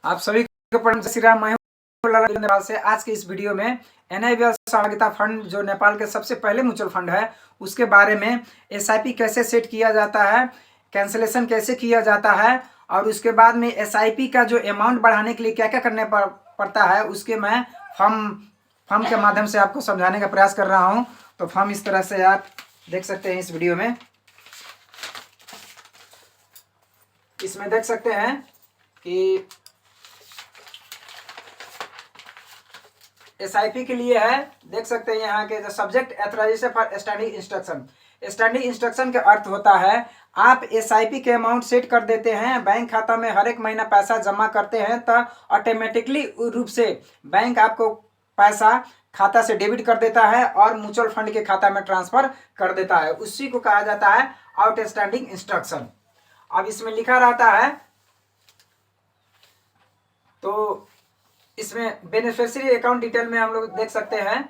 आप सभी को प्रणाम। जय श्री राम। मैं हूं लाला नेपाल से। आज के इस वीडियो में NIBL सहभागिता फंड जो नेपाल के सबसे पहले म्यूचुअल फंड है उसके बारे में, SIP कैसे सेट किया जाता है, कैंसिलेशन कैसे किया जाता है और उसके बाद में SIP का जो अमाउंट बढ़ाने के लिए क्या क्या करने पड़ता है उसके मैं फॉर्म के माध्यम से आपको समझाने का प्रयास कर रहा हूँ। तो फॉर्म इस तरह से आप देख सकते हैं इस वीडियो में। इसमें देख सकते हैं कि SIP के लिए है। देख सकते हैं यहाँ के जो subject authorisation for standing instruction. Standing instruction का अर्थ होता है आप SIP के अमाउंट सेट कर देते हैं, बैंक खाता में हर एक महीना पैसा जमा करते हैं तो ऑटोमेटिकली रूप से बैंक आपको पैसा खाता से डेबिट कर देता है और म्यूचुअल फंड के खाता में ट्रांसफर कर देता है। उसी को कहा जाता है आउटस्टैंडिंग इंस्ट्रक्शन। अब इसमें लिखा रहता है, तो इसमें बेनिफिशियरी अकाउंट डिटेल में हम लोग देख सकते हैं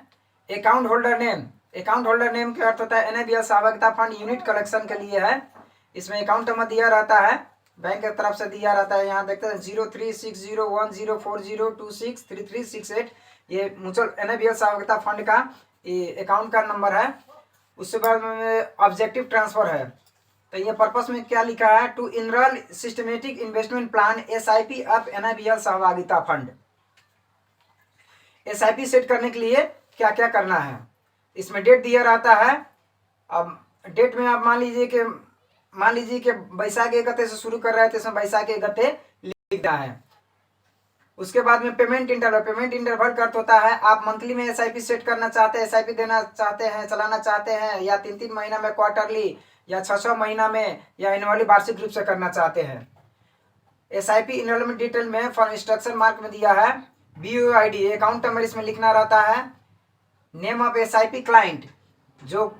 account holder name. Account holder name का अर्थ होता है NIBL सहभागिता फंड यूनिट कलेक्शन के लिए है। इसमें अकाउंट नंबर दिया रहता है, बैंक की तरफ से दिया रहता है। यहाँ देखते हैं 03601040263368 ये म्यूचुअल NIBL सहभागिता फंड का अकाउंट का नंबर है। उसके बाद में ऑब्जेक्टिव ट्रांसफर है। तो ये पर्पस में क्या लिखा है, to enrol systematic investment plan SIP of NIBL सहभागिता फंड। SIP सेट करने के लिए क्या क्या करना है, इसमें डेट दिया रहता है। अब डेट में आप मान लीजिए कि बैसाख 1 से शुरू कर रहे हैं तो इसमें बैसाख 1 लिखना है। उसके बाद में पेमेंट इंटरवल का अर्थ होता है आप मंथली में SIP सेट करना चाहते हैं, SIP देना चाहते हैं, चलाना चाहते हैं, या 3-3 महीना में क्वार्टरली, या 6-6 महीना में, या एनुअली वार्षिक रूप से करना चाहते हैं। SIP इनरोलमेंट डिटेल में फॉर इंस्ट्रक्शन मार्क में दिया है BOID अकाउंट नंबर इसमें लिखना रहता है। नेम ऑफ SIP क्लाइंट, जो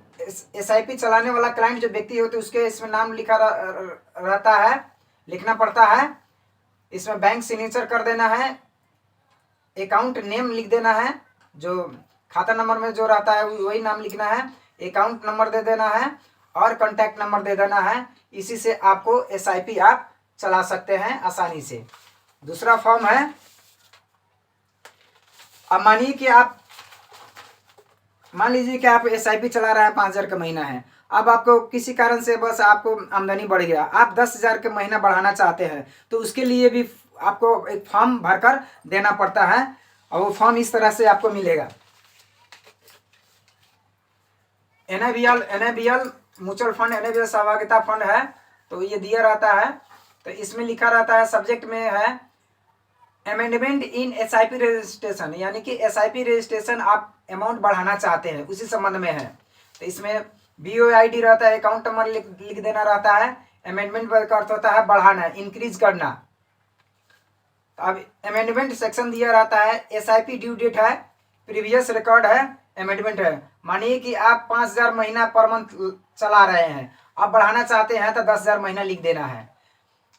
SIP चलाने वाला क्लाइंट जो व्यक्ति होते हैं उसके इसमें नाम लिखा रहता है, लिखना पड़ता है। इसमें बैंक सिग्नेचर कर देना है, अकाउंट नेम लिख देना है, जो खाता नंबर में जो रहता है वही नाम लिखना है, अकाउंट नंबर दे देना है और कॉन्टैक्ट नंबर दे देना है। इसी से आपको SIP आप चला सकते हैं आसानी से। दूसरा फॉर्म है, अब मान लीजिए कि आप SIP चला रहा है 5,000 का महीना है। अब आपको किसी कारण से बस आपको आमदनी बढ़ गया, आप 10,000 के महीना बढ़ाना चाहते हैं, तो उसके लिए भी आपको एक फॉर्म भरकर देना पड़ता है और वो फॉर्म इस तरह से आपको मिलेगा। NIBL म्यूचुअल फंड NIBL सहभागिता फंड है, तो ये दिया रहता है। तो इसमें लिखा रहता है, सब्जेक्ट में है अमेंडमेंट इन SIP रजिस्ट्रेशन, यानी कि SIP रजिस्ट्रेशन आप अमाउंट बढ़ाना चाहते हैं उसी संबंध में है। तो इसमें BOID रहता है, अकाउंट नंबर लिख देना रहता है। अमेंडमेंट का अर्थ होता है बढ़ाना, इंक्रीज करना। अब अमेंडमेंट सेक्शन दिया रहता है, SIP ड्यू डेट है, प्रीवियस रिकॉर्ड है, अमेंडमेंट है। मानिए कि आप 5,000 महीना पर मंथ चला रहे हैं, आप बढ़ाना चाहते हैं तो 10,000 महीना लिख देना है।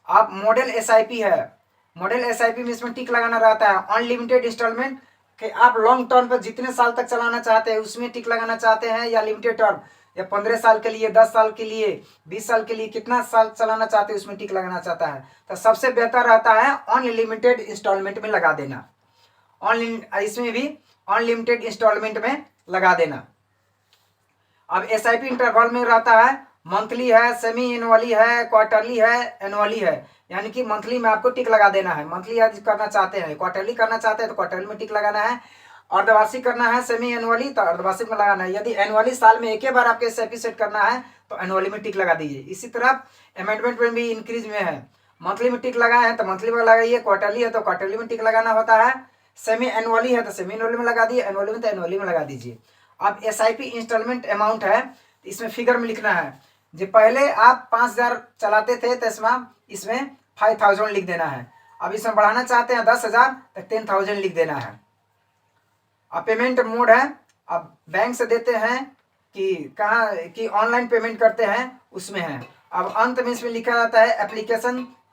आप मॉडल SIP है, मॉडल SIP में इसमें टिक लगाना रहता है। अनलिमिटेड इंस्टॉलमेंट कि आप लॉन्ग टर्म पर जितने साल तक चलाना चाहते हैं उसमें टिक लगाना चाहते हैं, या लिमिटेड टर्म या 15 साल के लिए, 10 साल के लिए, 20 साल के लिए, कितना साल चलाना चाहते हैं उसमें टिक लगाना चाहता है। तो सबसे बेहतर रहता है अनलिमिटेड इंस्टॉलमेंट में लगा देना। इसमें भी अनलिमिटेड इंस्टॉलमेंट में लगा देना। अब SIP इंटरवल में रहता है, मंथली है, सेमी एनुअली है, क्वार्टरली है, एनुअली है। यानी कि मंथली में आपको टिक लगा देना है, मंथली यदि करना चाहते हैं, क्वार्टरली करना चाहते हैं तो क्वार्टरली में टिक लगाना है, अर्धवार्षिक करना है, सेमी एनुअली तो अर्धवार्षिक में लगाना है। यदि एनुअली साल में एक ही बार आपके SIP सेट करना है तो एनुअली में टिक लगा दीजिए। इसी तरह अमेंडमेंट में भी इंक्रीज में है, मंथली में टिक लगाए हैं तो मंथली में लगाइए, क्वार्टरली है तो क्वार्टरली में टिक लगाना होता है, सेमी एनुअली है तो सेमी एनुअली में लगा दिए, एनुअली में तो एनुअली में लगा दीजिए। अब SIP इंस्टॉलमेंट अमाउंट है, इसमें फिगर में लिखना है। जो पहले आप 5,000 चलाते थे तो इसमें 5,000 लिख देना है। अब इसमें बढ़ाना चाहते हैं 10,000 तो 10,000 लिख देना है। अब पेमेंट मोड है, अब बैंक से देते हैं कि कहाँ कि ऑनलाइन पेमेंट करते हैं उसमें है। अब अंत में इसमें लिखा जाता है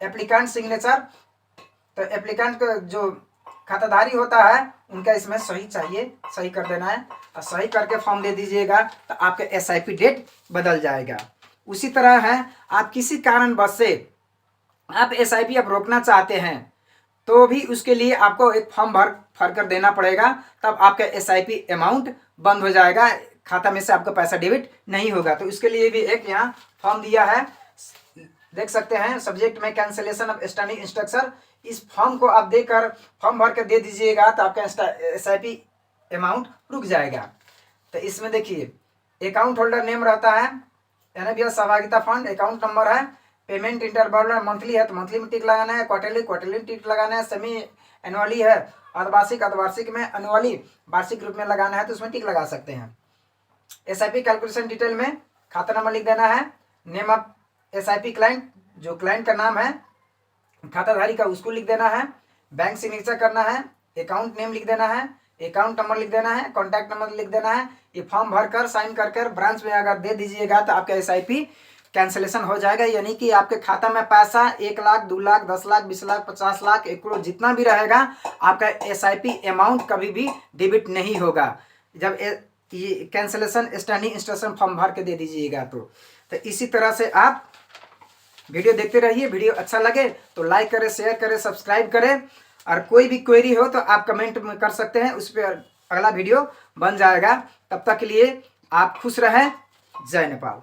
एप्लीकेंट सिग्नेचर। तो एप्लीकेंट का जो खाताधारी होता है उनका इसमें सही चाहिए, सही कर देना है और सही करके फॉर्म दे दीजिएगा तो आपके SIP डेट बदल जाएगा। उसी तरह है, आप किसी कारणवश से आप SIP आप रोकना चाहते हैं तो भी उसके लिए आपको एक फॉर्म भर कर देना पड़ेगा, तब आपका SIP अमाउंट बंद हो जाएगा, खाता में से आपका पैसा डेबिट नहीं होगा। तो इसके लिए भी एक यहाँ फॉर्म दिया है, देख सकते हैं, सब्जेक्ट में कैंसिलेशन ऑफ स्टैंडिंग इंस्ट्रक्शन। इस फॉर्म को आप देकर फॉर्म भर कर दे दीजिएगा तो आपका SIP अमाउंट रुक जाएगा। तो इसमें देखिए अकाउंट होल्डर नेम रहता है, यानी भैया सहभागिता फंड, अकाउंट नंबर है, पेमेंट इंटरवल मंथली है तो मंथली में टिक लगाना है, क्वार्टरली टिक लगाना है, सेमी एनुअली है, अर्धवार्षिक में एनुअली वार्षिक रूप में लगाना है तो उसमें टिक लगा सकते हैं। SIP कैलकुलेशन डिटेल में खाता नंबर लिख देना है, नेम ऑफ SIP क्लाइंट, जो क्लाइंट का नाम है खाताधारी का उसको लिख देना है, बैंक सिग्नेचर करना है, अकाउंट नेम लिख देना है, अकाउंट नंबर लिख देना है, कॉन्टैक्ट नंबर लिख देना है। ये फॉर्म भरकर साइन कर ब्रांच में अगर दे दीजिएगा तो आपका SIP कैंसिलेशन हो जाएगा, यानी कि आपके खाता में पैसा 1 लाख 2 लाख 10 लाख 20 लाख 50 लाख 1 करोड़ जितना भी रहेगा आपका SIP अमाउंट कभी भी डेबिट नहीं होगा जब ये कैंसिलेशन स्टैंडिंग इंस्ट्रक्शन फॉर्म भर के दे दीजिएगा। तो इसी तरह से आप वीडियो देखते रहिए। वीडियो अच्छा लगे तो लाइक करें, शेयर करें, सब्सक्राइब करें, और कोई भी क्वेरी हो तो आप कमेंट में कर सकते हैं, उस पर अगला वीडियो बन जाएगा। तब तक के लिए आप खुश रहें। जय नेपाल।